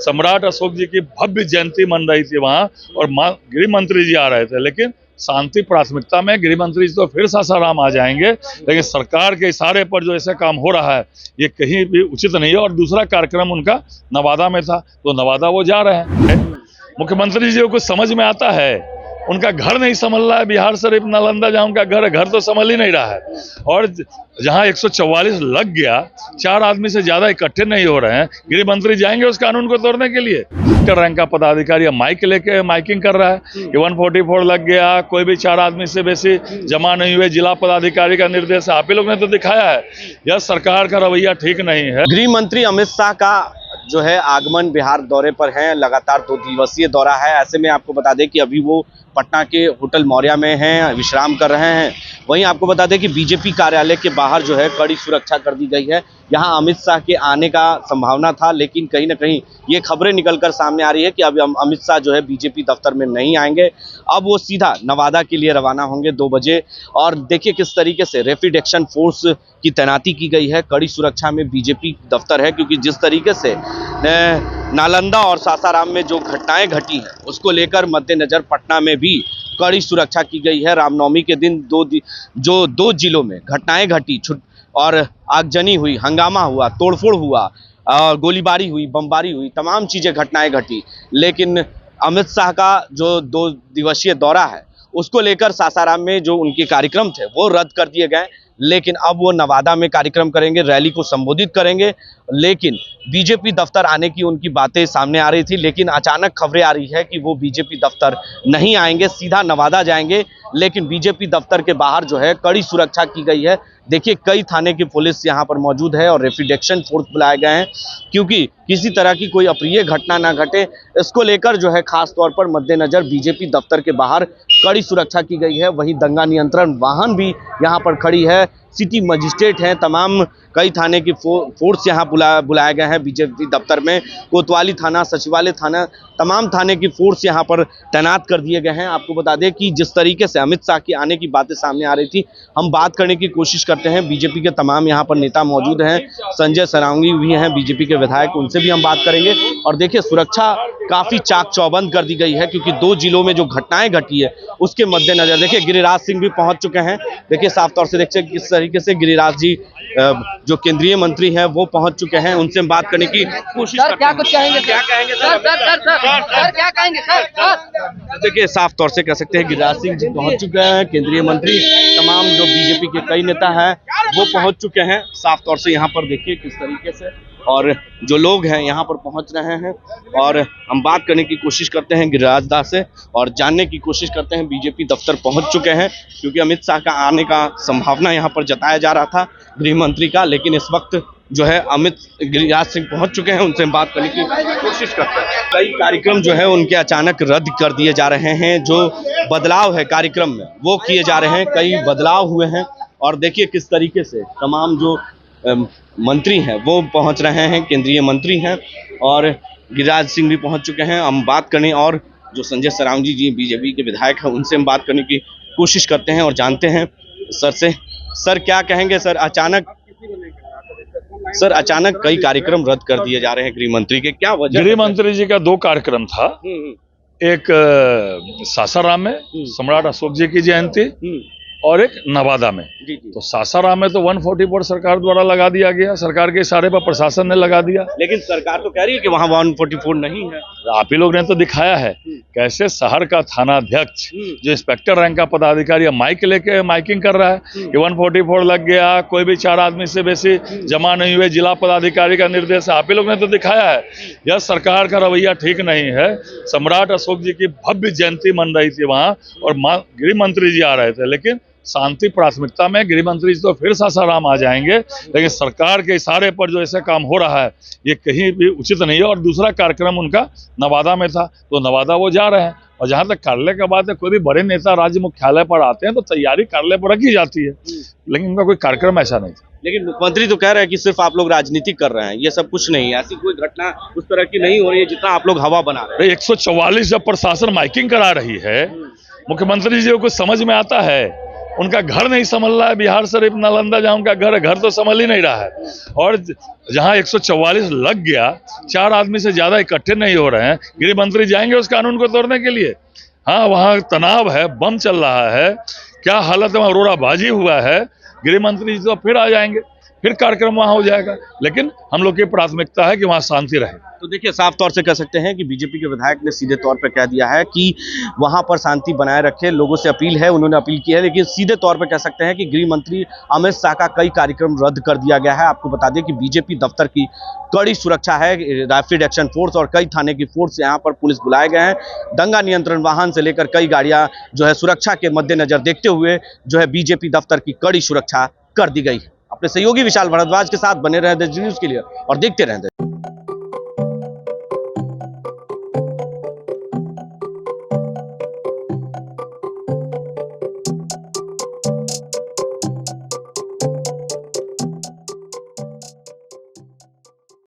सम्राट अशोक जी की भव्य जयंती मन रही थी वहां, और गृह मंत्री जी आ रहे थे, लेकिन शांति प्राथमिकता में गृह मंत्री जी तो फिर सासाराम आ जाएंगे, लेकिन सरकार के इशारे पर जो ऐसा काम हो रहा है ये कहीं भी उचित नहीं है। और दूसरा कार्यक्रम उनका नवादा में था, तो नवादा वो जा रहे हैं। मुख्यमंत्री जी को कुछ समझ में आता है, उनका घर नहीं संभल रहा है। बिहार शरीफ नालंदा जहाँ उनका घर तो संभल ही नहीं रहा है, और जहाँ 144 लग गया, 4 आदमी से ज्यादा इकट्ठे नहीं हो रहे हैं, गृह मंत्री जाएंगे उस कानून को तोड़ने के लिए। रैंक का पदाधिकारी माइक लेके माइकिंग कर रहा है कि 144 लग गया, कोई भी 4 आदमी से बेसी जमा नहीं हुए, जिला पदाधिकारी का निर्देश है। आप ही लोग ने तो दिखाया है, यह सरकार का रवैया ठीक नहीं है। गृह मंत्री अमित शाह का जो है आगमन बिहार दौरे पर है, लगातार 2 दिवसीय दौरा है। ऐसे में आपको बता दें कि अभी वो पटना के होटल मौर्या में हैं, विश्राम कर रहे हैं। वहीं आपको बता दें कि बीजेपी कार्यालय के बाहर जो है कड़ी सुरक्षा कर दी गई है। यहां अमित शाह के आने का संभावना था, लेकिन कहीं ना कहीं ये खबरें निकलकर सामने आ रही है कि अब अमित शाह जो है बीजेपी दफ्तर में नहीं आएंगे। अब वो सीधा नवादा के लिए रवाना होंगे 2 बजे। और देखिए किस तरीके से रैपिड एक्शन फोर्स की तैनाती की गई है, कड़ी सुरक्षा में बीजेपी दफ्तर है, क्योंकि जिस तरीके से नालंदा और सासाराम में जो घटनाएं घटी हैं उसको लेकर मद्देनजर पटना में भी कड़ी सुरक्षा की गई है। रामनवमी के दिन 2 जिलों में घटनाएं घटी और आगजनी हुई, हंगामा हुआ, तोड़फोड़ हुआ, गोलीबारी हुई, बमबारी हुई, तमाम चीजें घटनाएं घटी। लेकिन अमित शाह का जो 2 दिवसीय दौरा है उसको लेकर सासाराम में जो उनके कार्यक्रम थे वो रद्द कर दिए गए, लेकिन अब वो नवादा में कार्यक्रम करेंगे, रैली को संबोधित करेंगे। लेकिन बीजेपी दफ्तर आने की उनकी बातें सामने आ रही थी, लेकिन अचानक खबरें आ रही है कि वो बीजेपी दफ्तर नहीं आएंगे, सीधा नवादा जाएंगे। लेकिन बीजेपी दफ्तर के बाहर जो है कड़ी सुरक्षा की गई है। देखिए कई थाने की पुलिस यहाँ पर मौजूद है और रैपिड एक्शन फोर्स बुलाए गए हैं, क्योंकि किसी तरह की कोई अप्रिय घटना ना घटे, इसको लेकर जो है खास तौर पर मद्देनजर बीजेपी दफ्तर के बाहर कड़ी सुरक्षा की गई है। वहीं दंगा नियंत्रण वाहन भी यहाँ पर खड़ी है, सिटी मजिस्ट्रेट हैं, तमाम कई थाने की फोर्स यहाँ बुलाए गए हैं बीजेपी दफ्तर में। कोतवाली थाना, सचिवालय थाना, तमाम थाने की फोर्स यहाँ पर तैनात कर दिए गए हैं। आपको बता दें कि जिस तरीके से अमित शाह के आने की बातें सामने आ रही थी, हम बात करने की कोशिश करते हैं। बीजेपी के तमाम यहाँ पर नेता मौजूद हैं, संजय सरावगी भी हैं बीजेपी के विधायक, उनसे भी हम बात करेंगे। और देखिए सुरक्षा काफी चाक चौबंद कर दी गई है, क्योंकि 2 जिलों में जो घटनाएं घटी है उसके मद्देनजर देखिए गिरिराज सिंह भी पहुंच चुके हैं। देखिए साफ तौर से देखिए किस तरीके से गिरिराज जी जो केंद्रीय मंत्री हैं वो पहुंच चुके हैं, उनसे हम बात करने की कोशिश करते हैं। क्या कुछ कहेंगे, क्या कहेंगे सर? क्या कहेंगे सर? देखिए साफ तौर से कह सकते हैं गिरिराज सिंह जी पहुंच चुके हैं, केंद्रीय मंत्री, तमाम जो बीजेपी के कई नेता हैं वो पहुंच चुके हैं। साफ तौर से यहाँ पर देखिए किस तरीके से और जो लोग हैं यहाँ पर पहुंच रहे हैं, और हम बात करने की कोशिश करते हैं गिरिराज दास से और जानने की कोशिश करते हैं बीजेपी दफ्तर पहुंच चुके हैं, क्योंकि अमित शाह का आने का संभावना यहाँ पर जताया जा रहा था गृह मंत्री का। लेकिन इस वक्त जो है गिरिराज सिंह पहुंच चुके हैं, उनसे हम बात करने की कोशिश करते हैं। कई कार्यक्रम जो है उनके अचानक रद्द कर दिए जा रहे हैं, जो बदलाव है कार्यक्रम में वो किए जा रहे हैं, कई बदलाव हुए हैं। और देखिए किस तरीके से तमाम जो मंत्री हैं वो पहुंच रहे हैं, केंद्रीय मंत्री हैं, और गिरिराज सिंह भी पहुंच चुके हैं। हम बात करने और जो संजय सरावगी जी बीजेपी के विधायक हैं उनसे हम बात करने की कोशिश करते हैं और जानते हैं सर से। सर क्या कहेंगे सर, अचानक कई कार्यक्रम रद्द कर दिए जा रहे हैं गृह मंत्री के, क्या वजह? गृह मंत्री जी का 2 कार्यक्रम था, एक सासाराम में सम्राट अशोक जी की जयंती और एक नवादा में। तो सासाराम में तो 144 सरकार द्वारा लगा दिया गया, सरकार के इशारे पर प्रशासन ने लगा दिया, लेकिन सरकार तो कह रही है कि वहां 144 नहीं है। आप ही लोग ने तो दिखाया है कैसे शहर का थाना अध्यक्ष जो इंस्पेक्टर रैंक का पदाधिकारी माइक लेके माइकिंग कर रहा है कि 144 लग गया, कोई भी 4 आदमी से बेसी जमा नहीं हुए, जिला पदाधिकारी का निर्देश है। आप ही लोग ने तो दिखाया है, यह सरकार का रवैया ठीक नहीं है। सम्राट अशोक जी की भव्य जयंती मन रही थी वहां, और गृह मंत्री जी आ रहे थे, लेकिन शांति प्राथमिकता में गृह मंत्री जी तो फिर सासाराम आ जाएंगे, लेकिन सरकार के इशारे पर जो ऐसा काम हो रहा है ये कहीं भी उचित नहीं है। और दूसरा कार्यक्रम उनका नवादा में था, तो नवादा वो जा रहे हैं। और जहां तक कार्यालय का बात है, कोई भी बड़े नेता राज्य मुख्यालय पर आते हैं तो तैयारी कार्यालय पर रखी जाती है, लेकिन उनका कोई कार्यक्रम ऐसा नहीं था। लेकिन मुख्यमंत्री तो कह रहे हैं कि सिर्फ आप लोग राजनीति कर रहे हैं, ये सब कुछ नहीं है, ऐसी कोई घटना उस तरह की नहीं हो रही है जितना आप लोग हवा बना रहे हैं। 144 जब प्रशासन माइकिंग करा रही है, मुख्यमंत्री जी को कुछ समझ में आता है, उनका घर नहीं संभल रहा है। बिहार शरीफ नालंदा जहाँ उनका घर तो संभल ही नहीं रहा है। और जहाँ 144 लग गया, 4 आदमी से ज्यादा इकट्ठे नहीं हो रहे हैं, गृह मंत्री जाएंगे उस कानून को तोड़ने के लिए? हाँ, वहाँ तनाव है, बम चल रहा है, क्या हालत है, वहाँ रोड़ाबाजी हुआ है। गृह मंत्री जी तो फिर आ जाएंगे, फिर कार्यक्रम वहाँ हो जाएगा। लेकिन हम लोग की प्राथमिकता है कि वहाँ शांति रहे। तो देखिए, साफ तौर से कह सकते हैं कि बीजेपी के विधायक ने सीधे तौर पर कह दिया है कि वहां पर शांति बनाए रखे, लोगों से अपील है, उन्होंने अपील की है। लेकिन सीधे तौर पर कह सकते हैं कि गृह मंत्री अमित शाह का कई कार्यक्रम रद्द कर दिया गया है। आपको बता दें कि बीजेपी दफ्तर की कड़ी सुरक्षा है, रैपिड एक्शन फोर्स और कई थाने की फोर्स यहाँ पर पुलिस बुलाए गए हैं। दंगा नियंत्रण वाहन से लेकर कई गाड़ियां जो है सुरक्षा के मद्देनजर देखते हुए जो है बीजेपी दफ्तर की कड़ी सुरक्षा कर दी गई है। अपने सहयोगी विशाल भारद्वाज के साथ बने रहे देश न्यूज के लिए और देखते रहें।